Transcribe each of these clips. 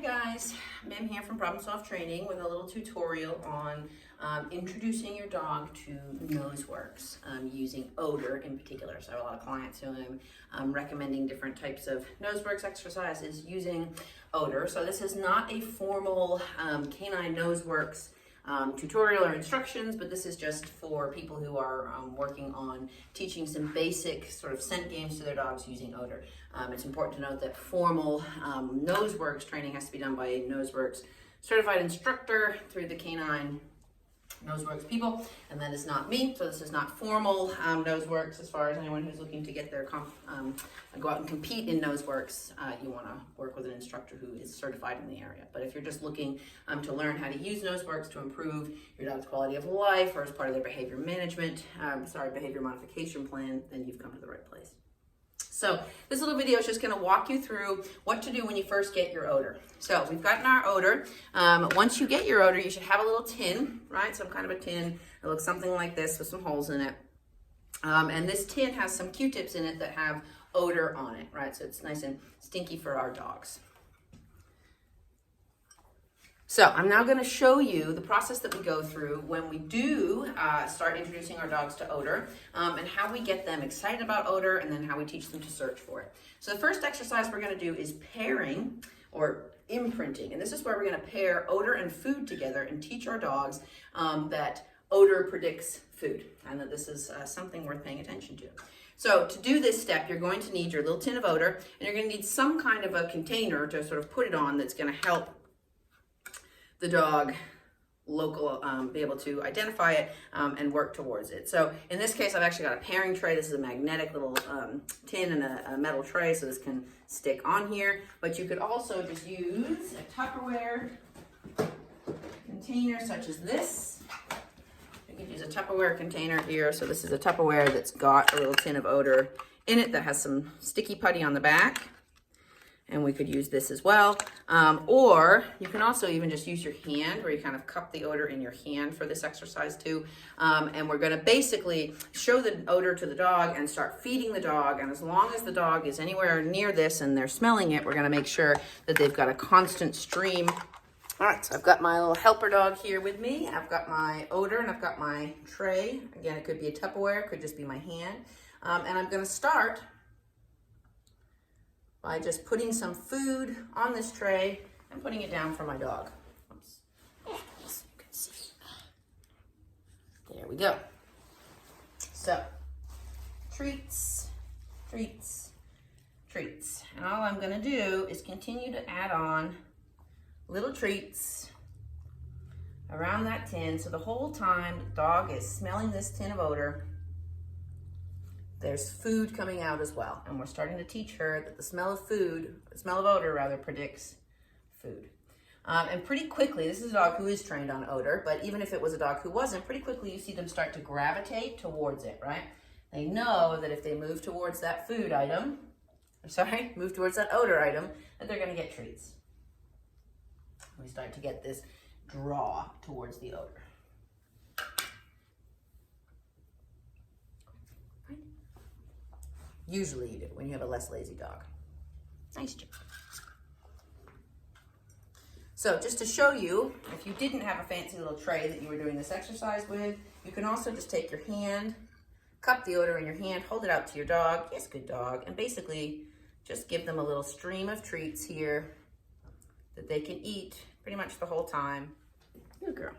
guys, Mim here from Problem Solve Training with a little tutorial on introducing your dog to noseworks using odor in particular. So I have a lot of clients who I'm recommending different types of noseworks exercises using odor. So this is not a formal canine noseworks tutorial or instructions, but this is just for people who are working on teaching some basic sort of scent games to their dogs using odor. It's important to note that formal noseworks training has to be done by a noseworks certified instructor through the canine noseworks people, and that is not me. So this is not formal noseworks. As far as anyone who's looking to get their go out and compete in noseworks, you want to work with an instructor who is certified in the area. But if you're just looking to learn how to use noseworks to improve your dog's quality of life or as part of their behavior management, behavior modification plan, then you've come to the right place. So this little video is just going to walk you through what to do when you first get your odor. So we've gotten our odor. Once you get your odor, you should have a little tin, right? Some kind of a tin. It looks something like this with some holes in it. And this tin has some Q-tips in it that have odor on it, right? So it's nice and stinky for our dogs. So I'm now going to show you the process that we go through when we do start introducing our dogs to odor, and how we get them excited about odor, and then how we teach them to search for it. So the first exercise we're going to do is pairing or imprinting, and this is where we're going to pair odor and food together and teach our dogs that odor predicts food, and that this is something worth paying attention to. So to do this step, you're going to need your little tin of odor, and you're going to need some kind of a container to sort of put it on that's going to help the dog be able to identify it and work towards it. So in this case, I've actually got a pairing tray. This is a magnetic little tin and a metal tray, so this can stick on here. But you could also just use a Tupperware container such as this. You could use a Tupperware container here. So this is a Tupperware that's got a little tin of odor in it that has some sticky putty on the back. And we could use this as well. Or you can also even just use your hand, where you kind of cup the odor in your hand for this exercise too. And we're gonna basically show the odor to the dog and start feeding the dog. And as long as the dog is anywhere near this and they're smelling it, we're gonna make sure that they've got a constant stream. All right, so I've got my little helper dog here with me. I've got my odor and I've got my tray. Again, it could be a Tupperware, it could just be my hand. And I'm gonna start by just putting some food on this tray and putting it down for my dog. Oops. So you can see. There we go. So, treats, treats, treats. And all I'm gonna do is continue to add on little treats around that tin. So the whole time the dog is smelling this tin of odor, there's food coming out as well. And we're starting to teach her that the smell of odor rather, predicts food. And pretty quickly, this is a dog who is trained on odor, but even if it was a dog who wasn't, pretty quickly you see them start to gravitate towards it, right? They know that if they move towards that food item, move towards that odor item, that they're gonna get treats. We start to get this draw towards the odor. Usually you do, when you have a less lazy dog. Nice job. So just to show you, if you didn't have a fancy little tray that you were doing this exercise with, you can also just take your hand, cup the odor in your hand, hold it out to your dog, yes, good dog, and basically just give them a little stream of treats here that they can eat pretty much the whole time. Good girl.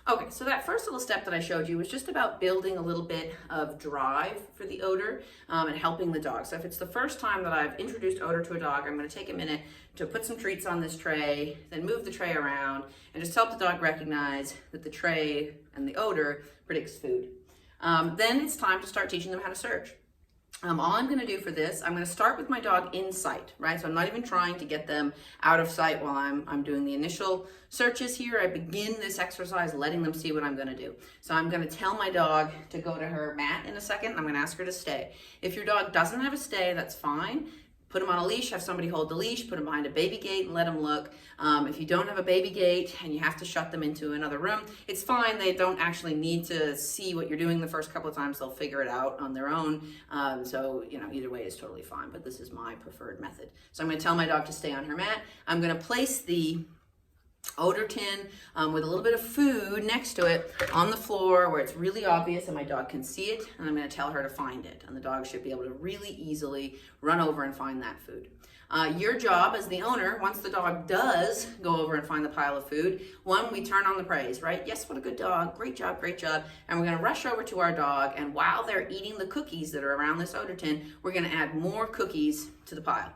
Okay, so that first little step that I showed you was just about building a little bit of drive for the odor and helping the dog. So if it's the first time that I've introduced odor to a dog, I'm going to take a minute to put some treats on this tray, then move the tray around, and just help the dog recognize that the tray and the odor predicts food. Then it's time to start teaching them how to search. All I'm going to do for this, I'm going to start with my dog in sight, right? So I'm not even trying to get them out of sight while I'm doing the initial searches here. I begin this exercise letting them see what I'm going to do. So I'm going to tell my dog to go to her mat in a second. I'm going to ask her to stay. If your dog doesn't have a stay, that's fine. Put them on a leash, have somebody hold the leash, put them behind a baby gate and let them look. If you don't have a baby gate and you have to shut them into another room, it's fine. They don't actually need to see what you're doing the first couple of times. They'll figure it out on their own. So, you know, either way is totally fine, but this is my preferred method. So I'm gonna tell my dog to stay on her mat. I'm gonna place the odor tin with a little bit of food next to it on the floor where it's really obvious and my dog can see it, and I'm going to tell her to find it, and the dog should be able to really easily run over and find that food. Your job as the owner, once the dog does go over and find the pile of food, one, we turn on the praise, right? Yes, what a good dog, great job, and we're going to rush over to our dog, and while they're eating the cookies that are around this odor tin, we're going to add more cookies to the pile.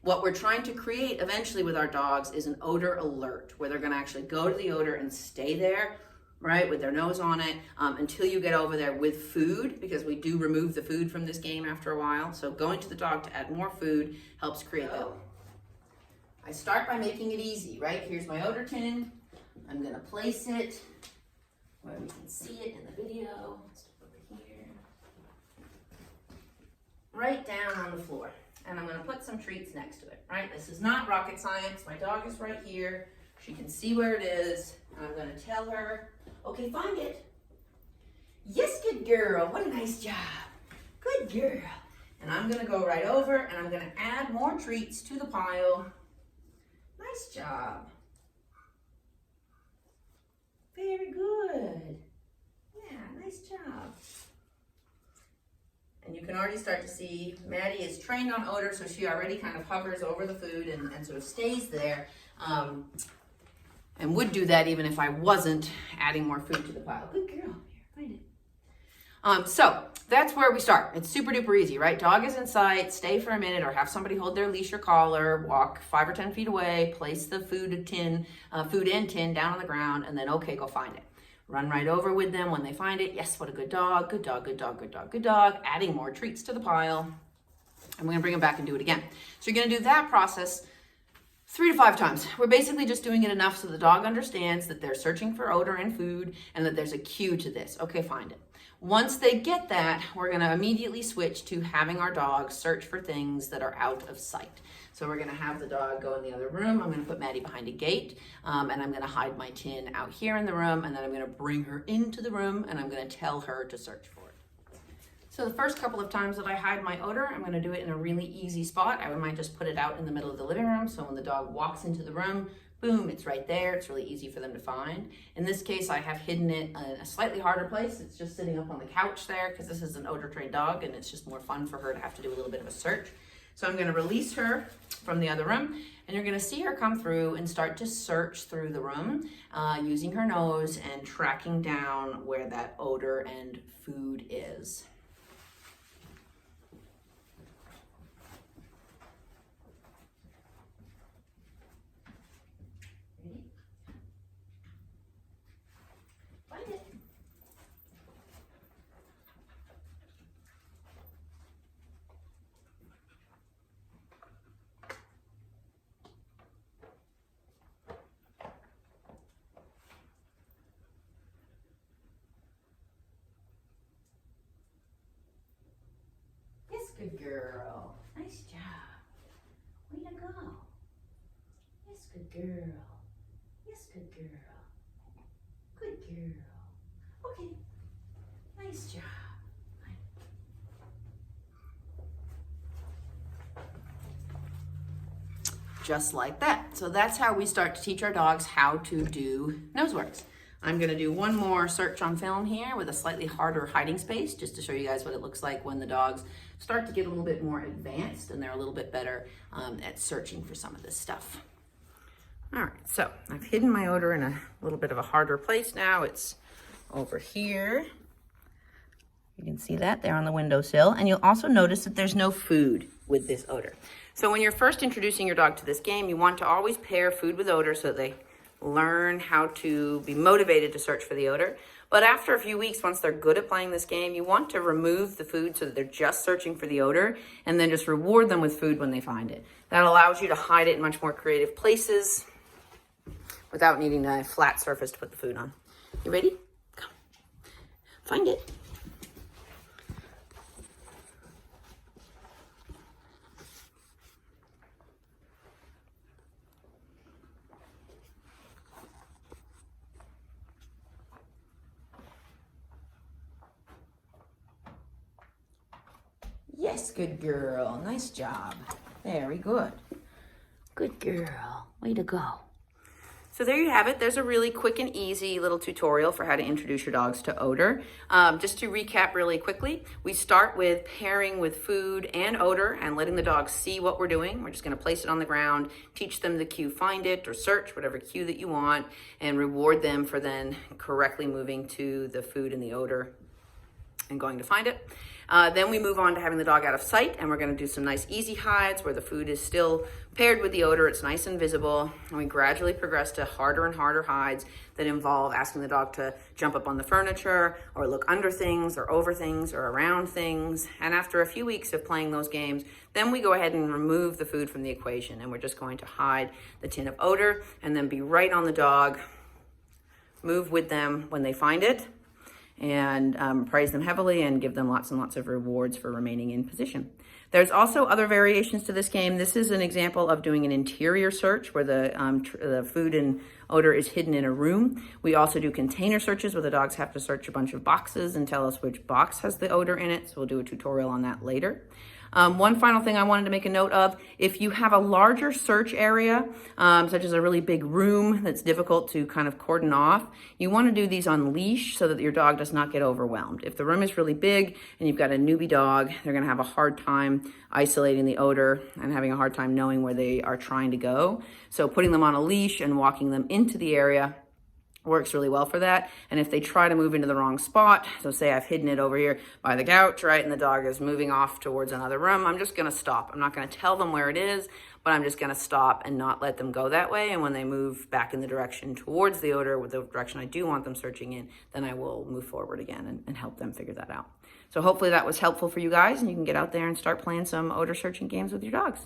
What we're trying to create eventually with our dogs is an odor alert, where they're gonna actually go to the odor and stay there, right, with their nose on it, until you get over there with food, because we do remove the food from this game after a while. So going to the dog to add more food helps create that. I start by making it easy, right? Here's my odor tin. I'm gonna place it where we can see it in the video. Let's over here. Right down on the floor. And I'm going to put some treats next to it, right? This is not rocket science. My dog is right here. She can see where it is. And I'm going to tell her, okay, find it. Yes, good girl. What a nice job. Good girl. And I'm going to go right over and I'm going to add more treats to the pile. Nice job. Very good. Yeah, nice job. And you can already start to see Maddie is trained on odor, so she already kind of hovers over the food and sort of stays there. And would do that even if I wasn't adding more food to the pile. Good girl. Here, find it. So that's where we start. It's super duper easy, right? Dog is in sight, stay for a minute, or have somebody hold their leash or collar, walk 5 or 10 feet away, place the food and tin down on the ground, and then okay, go find it. Run right over with them when they find it. Yes, what a good dog, good dog, good dog, good dog, good dog. Adding more treats to the pile. And we're gonna bring them back and do it again. So you're gonna do that process 3 to 5 times. We're basically just doing it enough so the dog understands that they're searching for odor and food and that there's a cue to this. Okay, find it. Once they get that, we're gonna immediately switch to having our dog search for things that are out of sight. So we're gonna have the dog go in the other room. I'm gonna put Maddie behind a gate, and I'm gonna hide my tin out here in the room, and then I'm gonna bring her into the room, and I'm gonna tell her to search for it. So the first couple of times that I hide my odor, I'm gonna do it in a really easy spot. I might just put it out in the middle of the living room, so when the dog walks into the room, boom, it's right there. It's really easy for them to find. In this case, I have hidden it in a slightly harder place. It's just sitting up on the couch there, because this is an odor trained dog, and it's just more fun for her to have to do a little bit of a search. So I'm gonna release her from the other room, and you're gonna see her come through and start to search through the room using her nose and tracking down where that odor and food is. Ready? Find it. Good girl. Nice job. Way to go. Yes, good girl. Yes, good girl. Good girl. Okay. Nice job. Just like that. So that's how we start to teach our dogs how to do noseworks. I'm gonna do one more search on film here with a slightly harder hiding space, just to show you guys what it looks like when the dogs start to get a little bit more advanced and they're a little bit better at searching for some of this stuff. All right, so I've hidden my odor in a little bit of a harder place now. It's over here. You can see that there on the windowsill. And you'll also notice that there's no food with this odor. So when you're first introducing your dog to this game, you want to always pair food with odor so that they learn how to be motivated to search for the odor. But after a few weeks, once they're good at playing this game, you want to remove the food so that they're just searching for the odor, and then just reward them with food when they find it. That allows you to hide it in much more creative places without needing a flat surface to put the food on. You ready? Come. Find it. Yes, good girl. Nice job. Very good. Good girl. Way to go. So there you have it. There's a really quick and easy little tutorial for how to introduce your dogs to odor. Just to recap really quickly, we start with pairing with food and odor and letting the dogs see what we're doing. We're just going to place it on the ground, teach them the cue, find it, or search, whatever cue that you want, and reward them for then correctly moving to the food and the odor and going to find it. Then we move on to having the dog out of sight, and we're going to do some nice easy hides where the food is still paired with the odor. It's nice and visible. And we gradually progress to harder and harder hides that involve asking the dog to jump up on the furniture or look under things or over things or around things. And after a few weeks of playing those games, then we go ahead and remove the food from the equation, and we're just going to hide the tin of odor and then be right on the dog, move with them when they find it, and praise them heavily and give them lots and lots of rewards for remaining in position. There's also other variations to this game. This is an example of doing an interior search where the food and odor is hidden in a room. We also do container searches where the dogs have to search a bunch of boxes and tell us which box has the odor in it. So we'll do a tutorial on that later. One final thing I wanted to make a note of, if you have a larger search area, such as a really big room that's difficult to kind of cordon off, you want to do these on leash so that your dog does not get overwhelmed. If the room is really big and you've got a newbie dog, they're going to have a hard time isolating the odor and having a hard time knowing where they are trying to go. So putting them on a leash and walking them into the area works really well for that. And if they try to move into the wrong spot, so say I've hidden it over here by the couch, right, and the dog is moving off towards another room, I'm just going to stop. I'm not going to tell them where it is, but I'm just going to stop and not let them go that way. And when they move back in the direction towards the odor, with the direction I do want them searching in, then I will move forward again and help them figure that out. So hopefully that was helpful for you guys, and you can get out there and start playing some odor searching games with your dogs.